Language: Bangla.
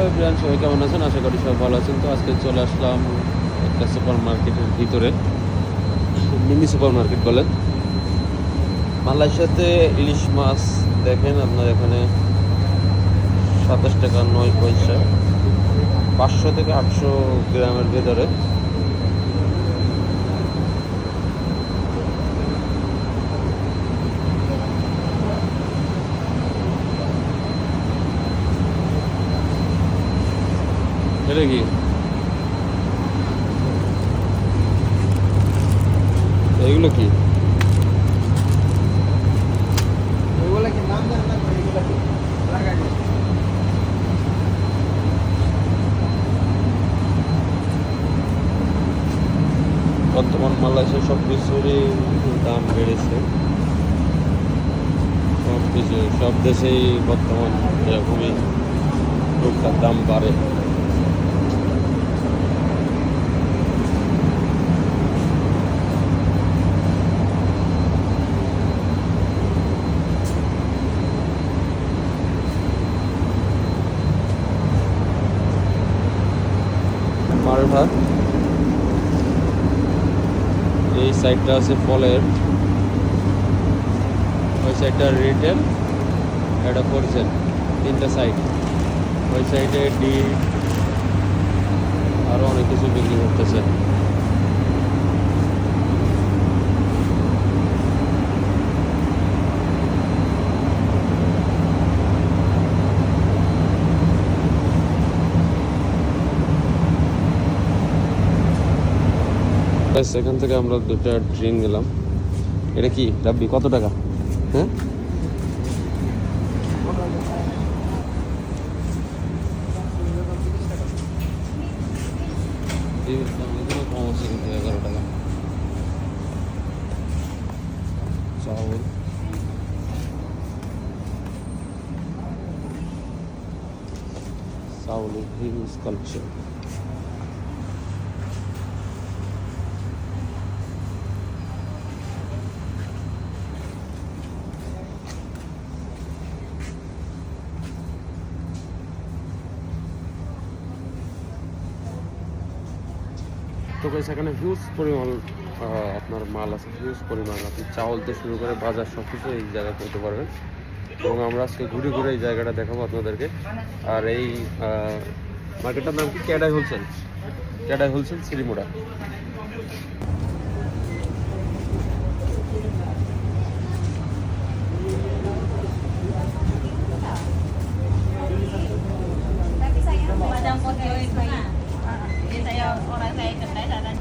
হ্যালো এভরিওয়ান, সবাই কেমন আছেন? আশা করি সবাই ভালো আছেন। তো আজকে চলে আসলাম একটা সুপার মার্কেটের ভিতরে, মিনি সুপার মার্কেট বলেন। মালয়েশিয়াতে ইলিশ মাছ দেখেন আপনার এখানে 27 টাকা 9 পয়সা, 500 থেকে 800 গ্রামের ভেতরে। এটা কি এগুলো কি? বর্তমান মালয়েশিয়ার সব কিছুরই দাম বেড়েছে। সব কিছু সব দেশেই বর্তমান এরকমই টুকটাক দাম বাড়ে। মারভাত এই সাইডটা আছে ফলের, ওই সাইডটা রিটেল, এটা হোলসেল, তিনটা সাইড। ওই সাইডে ডিম আরও অনেক কিছু বিক্রি করতেছে। এখান থেকে আমরা দুটা ড্রিঙ্ক নিলাম। এটা কি রাব্বি, কত টাকা? হ্যাঁ, কম আছে কিন্তু 11 টাকা। চাউল, চাউল হিউজ কালেকশন। তো গাইস এখানে হিউজ পরিমাণ আপনার মাল আছে, হিউজ পরিমাণ। আপনি চাউল থেকে শুরু করে বাজার সব কিছু এই জায়গায় করতে পারবেন। এবং আমরা আজকে ঘুরে ঘুরে এই জায়গাটা দেখাবো আপনাদেরকে। আর এই মার্কেটটার নাম কি? ক্যাডাই হোলসেল। ক্যাডাই হোলসেল সিরিমুড়া। Madam Podio itu, saya orang saya kedai dan